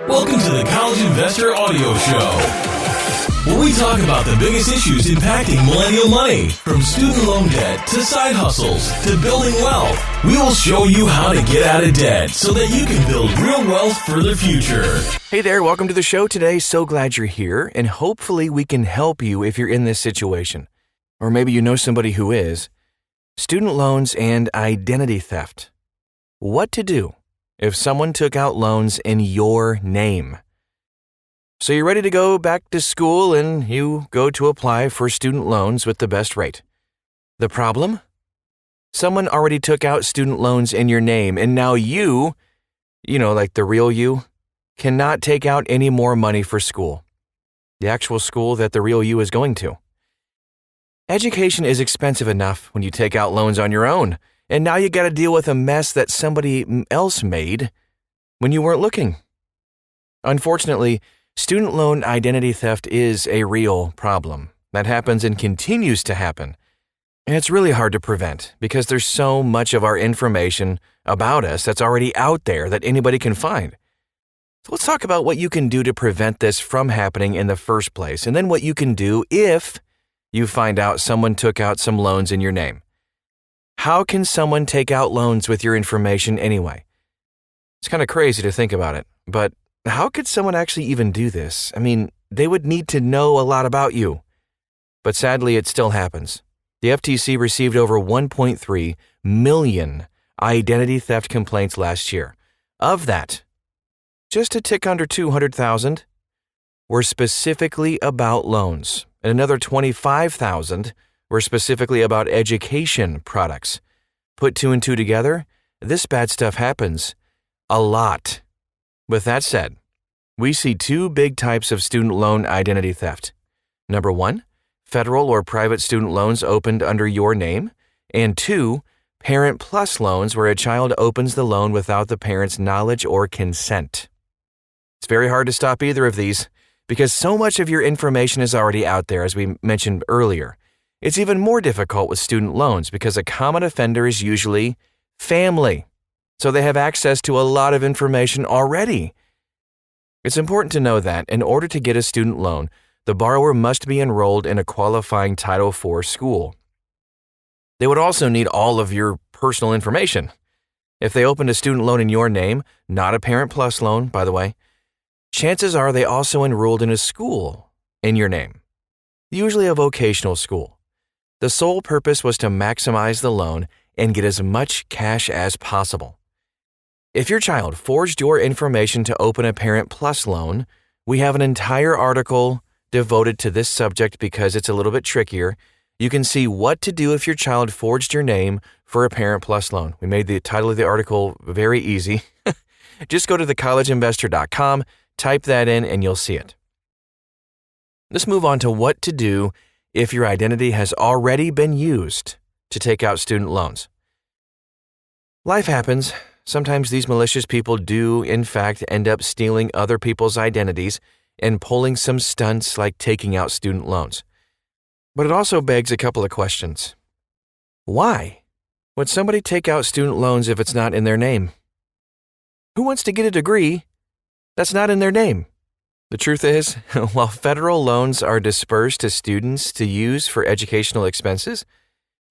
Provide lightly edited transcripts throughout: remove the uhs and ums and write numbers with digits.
Welcome to the College Investor Audio Show, where we talk about the biggest issues impacting millennial money, from student loan debt to side hustles to building wealth. We will show you how to get out of debt so that you can build real wealth for the future. Hey there, welcome to the show today. So glad you're here, and hopefully we can help you if you're in this situation. Or maybe you know somebody who is. Student loans and identity theft. What to do if someone took out loans in your name? So you're ready to go back to school and you go to apply for student loans with the best rate. The problem? Someone already took out student loans in your name, and now you, like the real you, cannot take out any more money for school. The actual school that the real you is going to. Education is expensive enough when you take out loans on your own, and now you got to deal with a mess that somebody else made when you weren't looking. Unfortunately, student loan identity theft is a real problem that happens and continues to happen. And it's really hard to prevent because there's so much of our information about us that's already out there that anybody can find. So let's talk about what you can do to prevent this from happening in the first place, and then what you can do if you find out someone took out some loans in your name. How can someone take out loans with your information anyway? It's kind of crazy to think about it, but how could someone actually even do this? I mean, they would need to know a lot about you. But sadly, it still happens. The FTC received over 1.3 million identity theft complaints last year. Of that, just a tick under 200,000 were specifically about loans, and another 25,000 were specifically about education products. Put two and two together, this bad stuff happens a lot. With that said, we see two big types of student loan identity theft. Number one, federal or private student loans opened under your name. And two, Parent Plus loans where a child opens the loan without the parent's knowledge or consent. It's very hard to stop either of these because so much of your information is already out there, as we mentioned earlier. It's even more difficult with student loans because a common offender is usually family, so they have access to a lot of information already. It's important to know that in order to get a student loan, the borrower must be enrolled in a qualifying Title IV school. They would also need all of your personal information. If they opened a student loan in your name, not a Parent Plus loan, by the way, chances are they also enrolled in a school in your name, usually a vocational school. The sole purpose was to maximize the loan and get as much cash as possible. If your child forged your information to open a Parent Plus loan, we have an entire article devoted to this subject because it's a little bit trickier. You can see what to do if your child forged your name for a Parent Plus loan. We made the title of the article very easy. Just go to thecollegeinvestor.com, type that in, and you'll see it. Let's move on to what to do if your identity has already been used to take out student loans. Life happens. Sometimes these malicious people do, in fact, end up stealing other people's identities and pulling some stunts like taking out student loans. But it also begs a couple of questions. Why would somebody take out student loans if it's not in their name? Who wants to get a degree that's not in their name? The truth is, while federal loans are dispersed to students to use for educational expenses,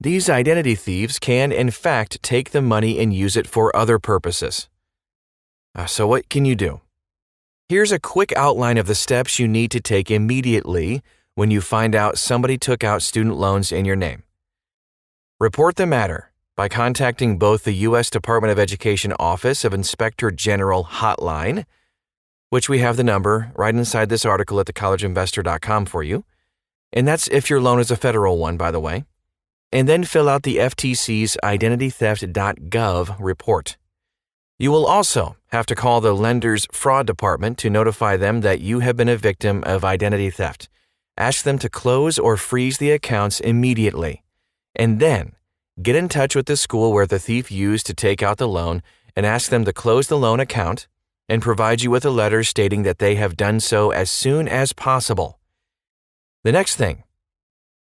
these identity thieves can, in fact, take the money and use it for other purposes. So what can you do? Here's a quick outline of the steps you need to take immediately when you find out somebody took out student loans in your name. Report the matter by contacting both the U.S. Department of Education Office of Inspector General Hotline, which we have the number right inside this article at thecollegeinvestor.com for you. And that's if your loan is a federal one, by the way. And then fill out the FTC's identitytheft.gov report. You will also have to call the lender's fraud department to notify them that you have been a victim of identity theft. Ask them to close or freeze the accounts immediately. And then get in touch with the school where the thief used to take out the loan and ask them to close the loan account and provide you with a letter stating that they have done so as soon as possible. The next thing,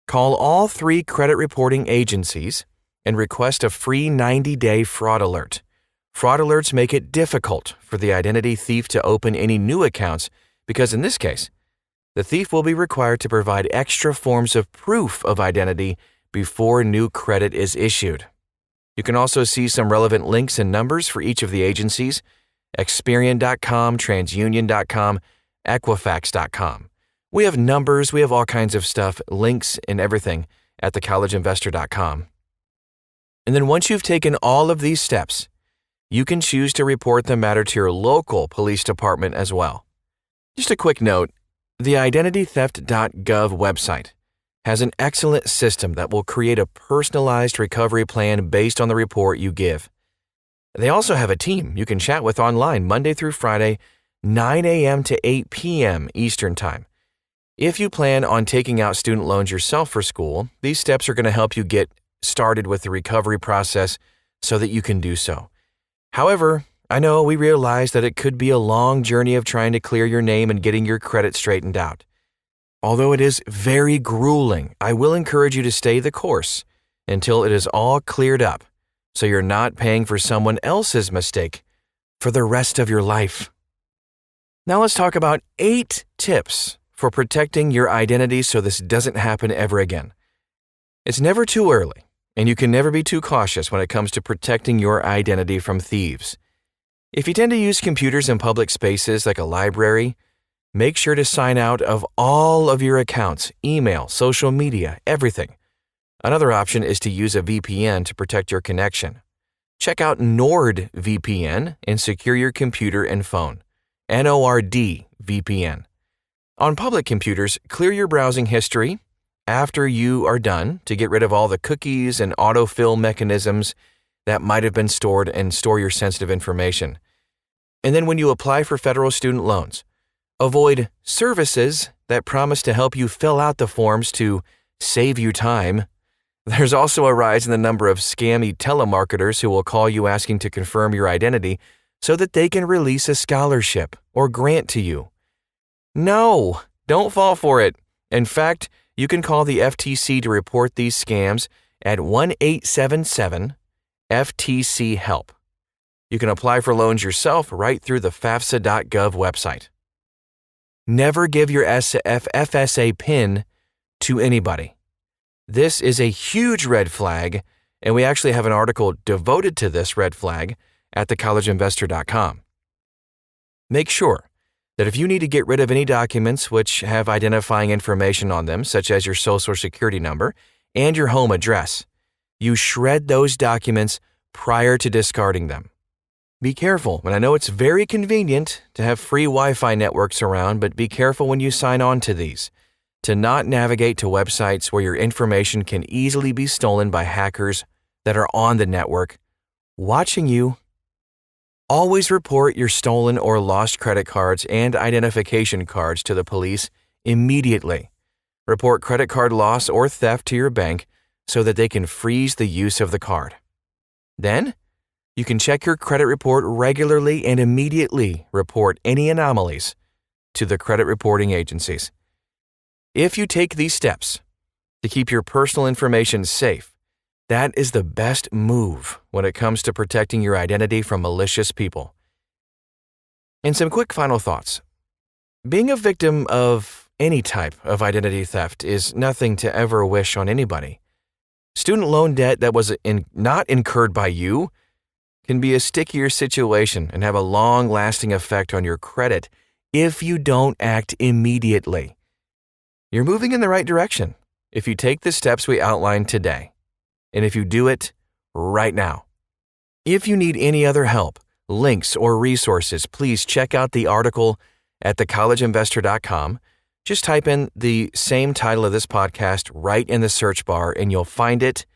call all 3 credit reporting agencies and request a free 90-day fraud alert. Fraud alerts make it difficult for the identity thief to open any new accounts because in this case, the thief will be required to provide extra forms of proof of identity before new credit is issued. You can also see some relevant links and numbers for each of the agencies: Experian.com, TransUnion.com, Equifax.com. We have numbers, we have all kinds of stuff, links and everything at thecollegeinvestor.com. And then once you've taken all of these steps, you can choose to report the matter to your local police department as well. Just a quick note, the identitytheft.gov website has an excellent system that will create a personalized recovery plan based on the report you give. They also have a team you can chat with online Monday through Friday, 9 a.m. to 8 p.m. Eastern Time. If you plan on taking out student loans yourself for school, these steps are going to help you get started with the recovery process so that you can do so. However, I know we realize that it could be a long journey of trying to clear your name and getting your credit straightened out. Although it is very grueling, I will encourage you to stay the course until it is all cleared up so you're not paying for someone else's mistake for the rest of your life. Now let's talk about 8 tips for protecting your identity so this doesn't happen ever again. It's never too early, and you can never be too cautious when it comes to protecting your identity from thieves. If you tend to use computers in public spaces like a library, make sure to sign out of all of your accounts, email, social media, everything. Another option is to use a VPN to protect your connection. Check out NordVPN and secure your computer and phone. NORD-VPN. On public computers, clear your browsing history after you are done to get rid of all the cookies and autofill mechanisms that might have been stored and store your sensitive information. And then when you apply for federal student loans, avoid services that promise to help you fill out the forms to save you time. There's also a rise in the number of scammy telemarketers who will call you asking to confirm your identity so that they can release a scholarship or grant to you. No, don't fall for it. In fact, you can call the FTC to report these scams at 1-877-FTC-HELP. You can apply for loans yourself right through the FAFSA.gov website. Never give your FSA PIN to anybody. This is a huge red flag, and we actually have an article devoted to this red flag at thecollegeinvestor.com. Make sure that if you need to get rid of any documents which have identifying information on them, such as your social security number and your home address, you shred those documents prior to discarding them. Be careful, and I know it's very convenient to have free Wi-Fi networks around, but be careful when you sign on to these, to not navigate to websites where your information can easily be stolen by hackers that are on the network, watching you. Always report your stolen or lost credit cards and identification cards to the police immediately. Report credit card loss or theft to your bank so that they can freeze the use of the card. Then, you can check your credit report regularly and immediately report any anomalies to the credit reporting agencies. If you take these steps to keep your personal information safe, that is the best move when it comes to protecting your identity from malicious people. And some quick final thoughts. Being a victim of any type of identity theft is nothing to ever wish on anybody. Student loan debt that was not incurred by you can be a stickier situation and have a long-lasting effect on your credit if you don't act immediately. You're moving in the right direction if you take the steps we outlined today, and if you do it right now. If you need any other help, links, or resources, please check out the article at thecollegeinvestor.com. Just type in the same title of this podcast right in the search bar and you'll find it.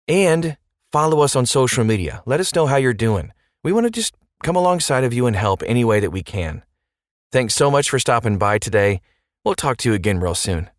And follow us on social media. Let us know how you're doing. We want to just come alongside of you and help any way that we can. Thanks so much for stopping by today. We'll talk to you again real soon.